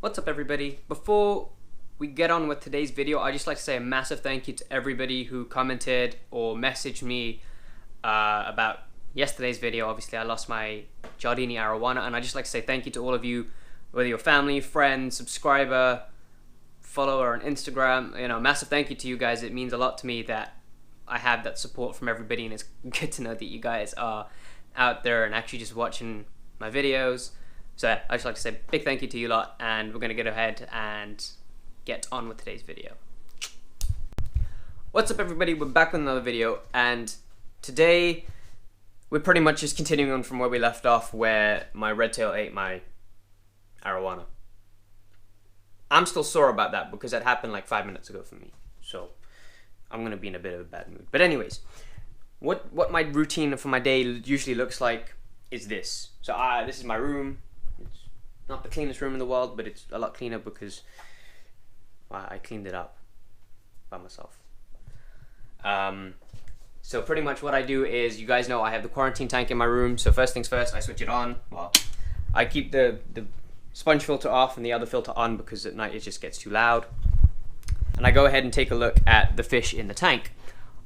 What's up, everybody? Before we get on with today's video, I'd just like to say a massive thank you to everybody who commented or messaged me about yesterday's video. Obviously, I lost my Giardini Arowana, and I'd just like to say thank you to all of you, whether you're family, friend, subscriber, follower on Instagram. Massive thank you to you guys. It means a lot to me that I have that support from everybody, and it's good to know that you guys are out there and actually just watching my videos. So I'd just like to say a big thank you to you lot, and we're going to get ahead and get on with today's video. What's up, everybody? We're back with another video, and today we're pretty much just continuing on from where we left off, where my red tail ate my arowana. I'm still sore about that because that happened like 5 minutes ago for me, so I'm going to be in a bit of a bad mood. But anyways, what my routine for my day usually looks like is this. So this is my room. It's not the cleanest room in the world, but it's a lot cleaner because I cleaned it up by myself. So pretty much what I do is, you guys know I have the quarantine tank in my room. So first things first, I switch it on. Well, I keep the sponge filter off and the other filter on because at night it just gets too loud. And I go ahead and take a look at the fish in the tank.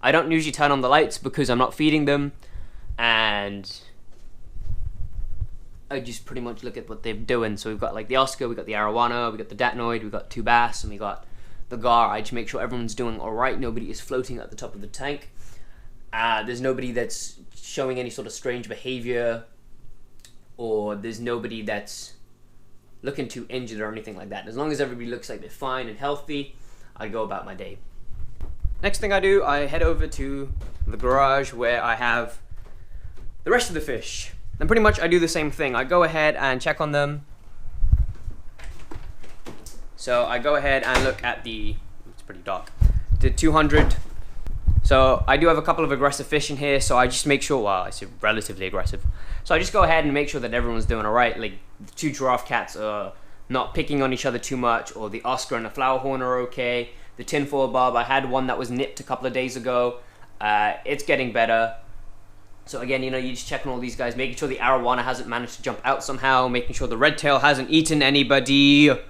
I don't usually turn on the lights because I'm not feeding them, and I just pretty much look at what they're doing. So we've got like the Oscar, we've got the Arowana, we've got the Datnoid, we've got two bass, and we got the Gar. I just make sure everyone's doing alright. Nobody is floating at the top of the tank. There's nobody that's showing any sort of strange behavior, or there's nobody that's looking too injured or anything like that. As long as everybody looks like they're fine and healthy, I go about my day. Next thing I do, I head over to the garage where I have the rest of the fish. And pretty much I do the same thing. I go ahead and check on them. So I go ahead and look at it's pretty dark, the 200. So I do have a couple of aggressive fish in here, so I just make sure, well, I say relatively aggressive. So I just go ahead and make sure that everyone's doing alright. Like the two giraffe cats are not picking on each other too much, or the Oscar and the flower horn are okay. The tinfoil bob, I had one that was nipped a couple of days ago. It's getting better. So again, you just checking all these guys, making sure the arowana hasn't managed to jump out somehow, making sure the red tail hasn't eaten anybody. Okay,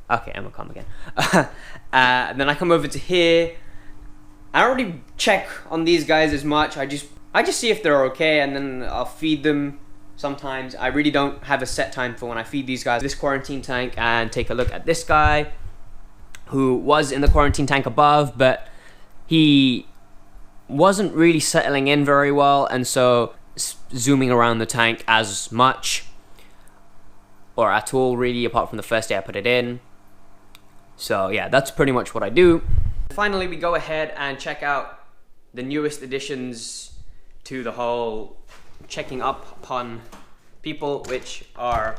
I'm gonna come again. And then I come over to here. I don't really check on these guys as much. I just see if they're okay, and then I'll feed them sometimes. I really don't have a set time for when I feed these guys. This quarantine tank, and take a look at this guy who was in the quarantine tank above, but he wasn't really settling in very well, and so zooming around the tank as much or at all, really, apart from the first day I put it in. So yeah, that's pretty much what I do. Finally, we go ahead and check out the newest additions to the whole checking up upon people, which are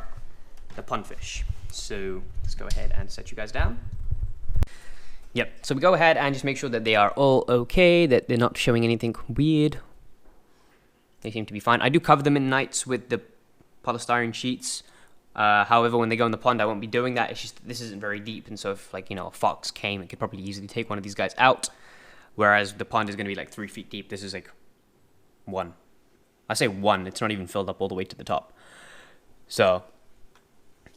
the punfish. So let's go ahead and set you guys down. Yep, so we go ahead and just make sure that they are all okay, that they're not showing anything weird. They seem to be fine. I do cover them in nights with the polystyrene sheets. However, when they go in the pond, I won't be doing that. It's just, this isn't very deep, and so if a fox came, it could probably easily take one of these guys out. Whereas the pond is going to be like 3 feet deep. This is like 1. I say 1, it's not even filled up all the way to the top. So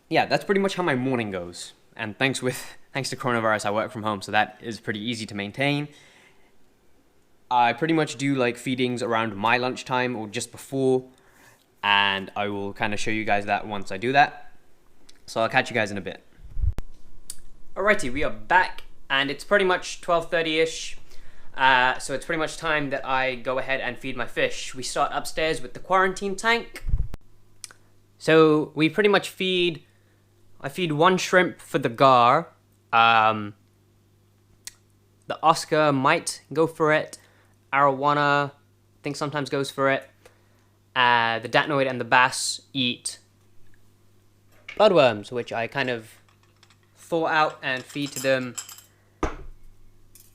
yeah, that's pretty much how my morning goes. And thanks to coronavirus, I work from home, so that is pretty easy to maintain. I pretty much do like feedings around my lunchtime or just before, and I will kind of show you guys that once I do that. So I'll catch you guys in a bit. Alrighty, we are back, and it's pretty much 12:30ish. So it's pretty much time that I go ahead and feed my fish. We start upstairs with the quarantine tank. So we pretty much I feed 1 shrimp for the Gar. The Oscar might go for it. Arowana, I think sometimes goes for it. The Datnoid and the bass eat bloodworms, which I kind of thaw out and feed to them.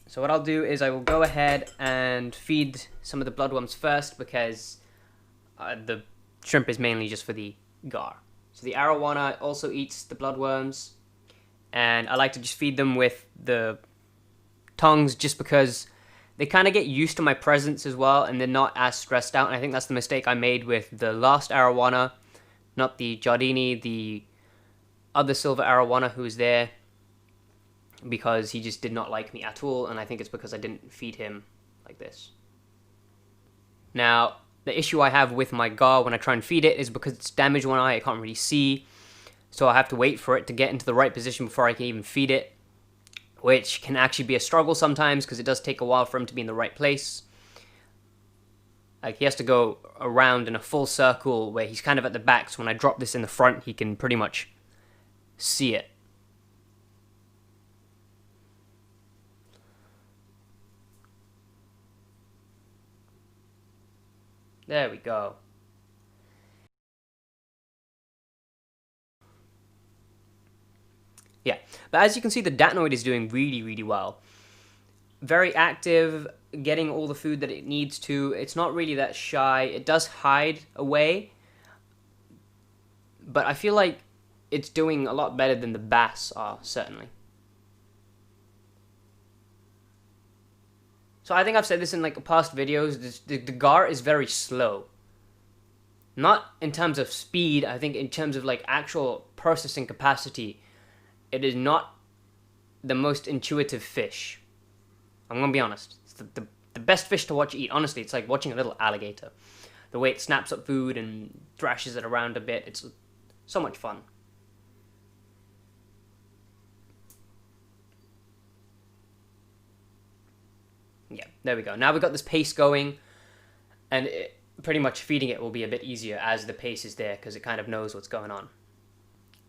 So what I'll do is I will go ahead and feed some of the bloodworms first, because the shrimp is mainly just for the Gar. So the arowana also eats the bloodworms, and I like to just feed them with the tongs just because they kind of get used to my presence as well, and they're not as stressed out. And I think that's the mistake I made with the last arowana, not the Giardini, the other silver arowana who's there, because he just did not like me at all, and I think it's because I didn't feed him like this. Now, the issue I have with my gar when I try and feed it is because it's damaged one eye, I can't really see, so I have to wait for it to get into the right position before I can even feed it, which can actually be a struggle sometimes because it does take a while for him to be in the right place. Like, he has to go around in a full circle where he's kind of at the back, so when I drop this in the front, he can pretty much see it. There we go. Yeah, but as you can see, the Datnoid is doing really, really well. Very active, getting all the food that it needs to. It's not really that shy. It does hide away, but I feel like it's doing a lot better than the Bass are, certainly. So I think I've said this in like past videos, the gar is very slow. Not in terms of speed, I think in terms of like actual processing capacity, it is not the most intuitive fish. I'm gonna be honest. It's the best fish to watch eat. Honestly, it's like watching a little alligator. The way it snaps up food and thrashes it around a bit, it's so much fun. Yeah, there we go. Now we've got this pace going, and pretty much feeding it will be a bit easier as the pace is there because it kind of knows what's going on.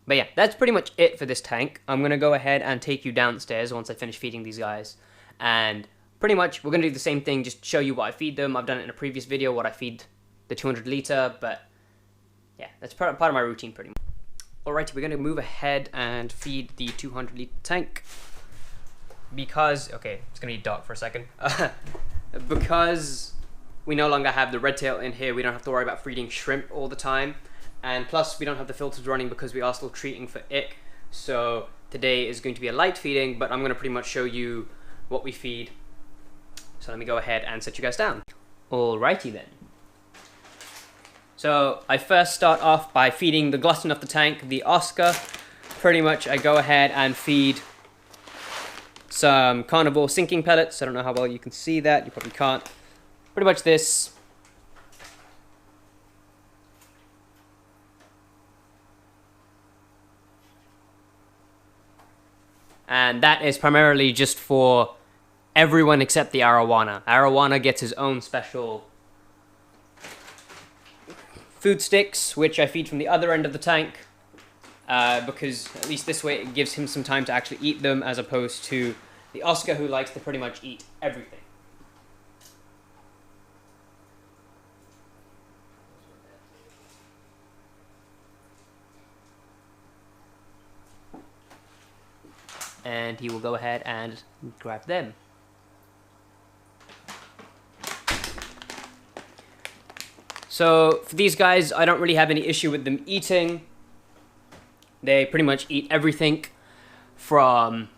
But yeah, that's pretty much it for this tank. I'm going to go ahead and take you downstairs once I finish feeding these guys. And pretty much we're going to do the same thing, just show you what I feed them. I've done it in a previous video, what I feed the 200 litre, but yeah, that's part of my routine pretty much. Alrighty, we're going to move ahead and feed the 200 litre tank. Because, okay, it's going to be dark for a second. Because we no longer have the red tail in here, we don't have to worry about feeding shrimp all the time. And plus, we don't have the filters running because we are still treating for ick. So today is going to be a light feeding, but I'm going to pretty much show you what we feed. So let me go ahead and set you guys down. Alrighty then. So I first start off by feeding the glutton of the tank, the Oscar. Pretty much I go ahead and feed some carnivore sinking pellets. I don't know how well you can see that, you probably can't. Pretty much this. And that is primarily just for everyone except the arowana. Arowana gets his own special food sticks, which I feed from the other end of the tank, because at least this way it gives him some time to actually eat them, as opposed to the Oscar, who likes to pretty much eat everything. And he will go ahead and grab them. So for these guys, I don't really have any issue with them eating. They pretty much eat everything from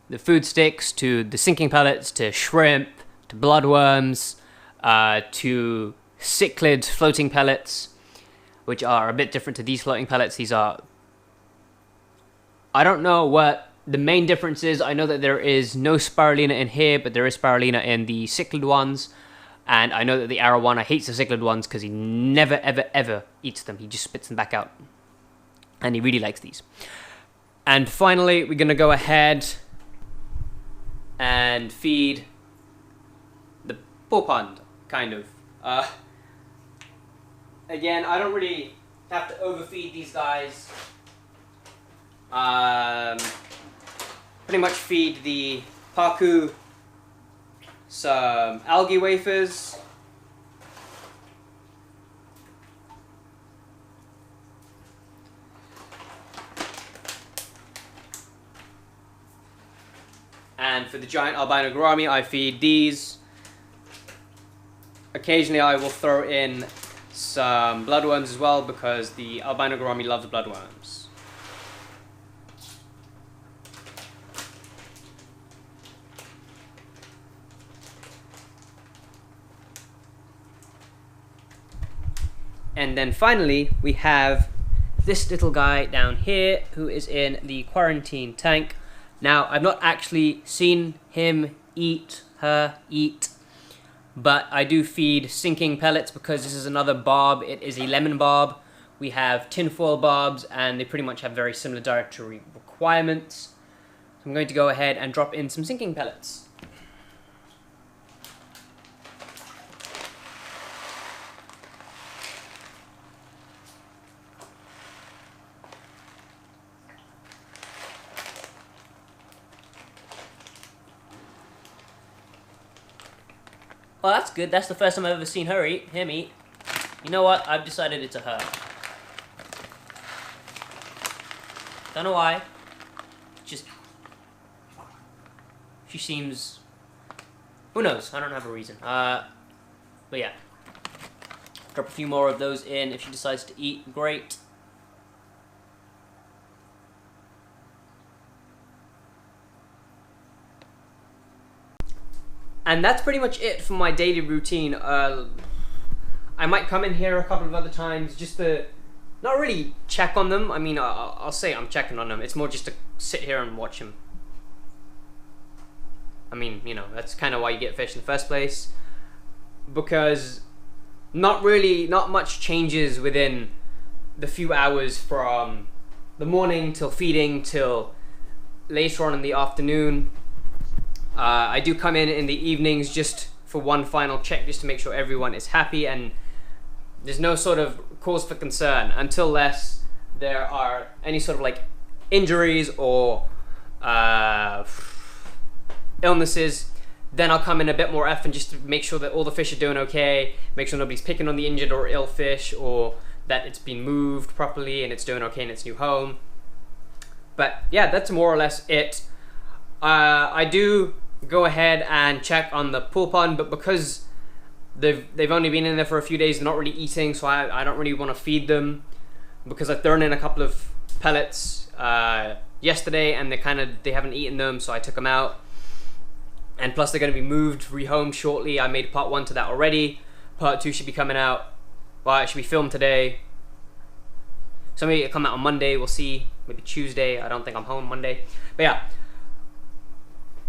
the food sticks to the sinking pellets to shrimp to bloodworms to cichlid floating pellets, which are a bit different to these floating pellets. These are, I don't know what the main difference is. I know that there is no spirulina in here, but there is spirulina in the cichlid ones. And I know that the arowana hates the cichlid ones because he never, ever, ever eats them. He just spits them back out. And he really likes these. And finally, we're going to go ahead and feed the popond, kind of. Again, I don't really have to overfeed these guys. Pretty much feed the paku some algae wafers. And for the giant albino gourami, I feed these. Occasionally I will throw in some bloodworms as well, because the albino gourami loves bloodworms. And then finally, we have this little guy down here who is in the quarantine tank. Now, I've not actually seen him eat, her eat, but I do feed sinking pellets because this is another barb. It is a lemon barb. We have tinfoil barbs, and they pretty much have very similar dietary requirements. So I'm going to go ahead and drop in some sinking pellets. Well, that's good. That's the first time I've ever seen him eat. You know what? I've decided it's a her. Don't know why. Just... she seems... who knows? I don't have a reason. But yeah. Drop a few more of those in. If she decides to eat, great. And that's pretty much it for my daily routine. I might come in here a couple of other times just to not really check on them. I mean, I'll say I'm checking on them. It's more just to sit here and watch them. I mean, you know, that's kind of why you get fish in the first place. Because not much changes within the few hours from the morning till feeding till later on in the afternoon. I do come in the evenings just for one final check, just to make sure everyone is happy and there's no sort of cause for concern until less there are any sort of like injuries or illnesses. Then I'll come in a bit more often just to make sure that all the fish are doing okay, make sure nobody's picking on the injured or ill fish, or that it's been moved properly and it's doing okay in its new home. But yeah, that's more or less it. I do go ahead and check on the pool pond, but because they've only been in there for a few days, not really eating, so I don't really want to feed them, because I've thrown in a couple of pellets yesterday and they haven't eaten them, so I took them out. And plus they're going to be moved, rehomed shortly. I made part 1 to that already. Part 2 should be coming out. Well, it should be filmed today. So maybe it'll come out on Monday, we'll see. Maybe Tuesday. I don't think I'm home Monday. But yeah.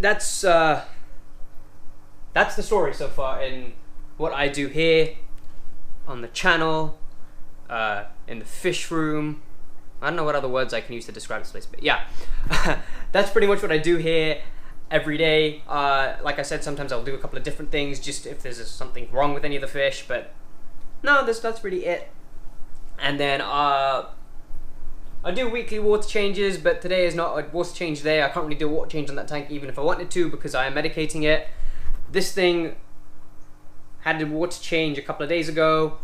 That's the story so far in what I do here on the channel, in the fish room. I don't know what other words I can use to describe this place, but yeah. That's pretty much what I do here every day. Like I said, sometimes I'll do a couple of different things just if there's something wrong with any of the fish, but no, that's really it. And then I do weekly water changes, but today is not a water change day. I can't really do a water change on that tank even if I wanted to, because I am medicating it. This thing had a water change a couple of days ago.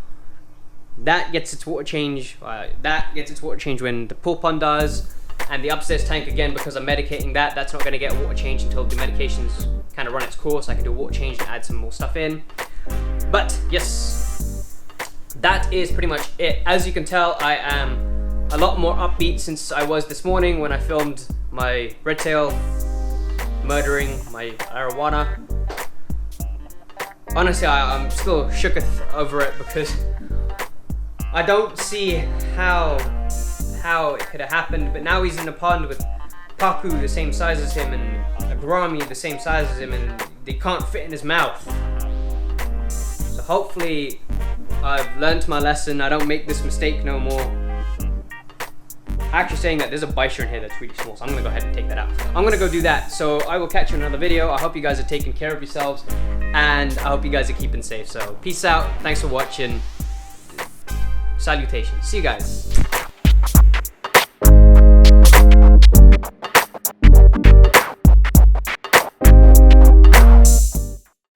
That gets its water change. When the pool pond does, and the upstairs tank again, because I'm medicating that. That's not going to get a water change until the medications kind of run its course. I can do a water change and add some more stuff in. But yes, that is pretty much it. As you can tell, I am a lot more upbeat since I was this morning when I filmed my redtail murdering my arowana. Honestly, I'm still shooketh over it because I don't see how it could have happened, but now he's in the pond with Paku the same size as him and Agrami the same size as him, and they can't fit in his mouth. So hopefully I've learned my lesson. I don't make this mistake no more. Actually saying that there's a bichir in here that's really small, so I'm gonna go ahead and take that out. I'm gonna go do that, so I will catch you in another video. I hope you guys are taking care of yourselves, and I hope you guys are keeping safe. So peace out, thanks for watching, salutations, see you guys.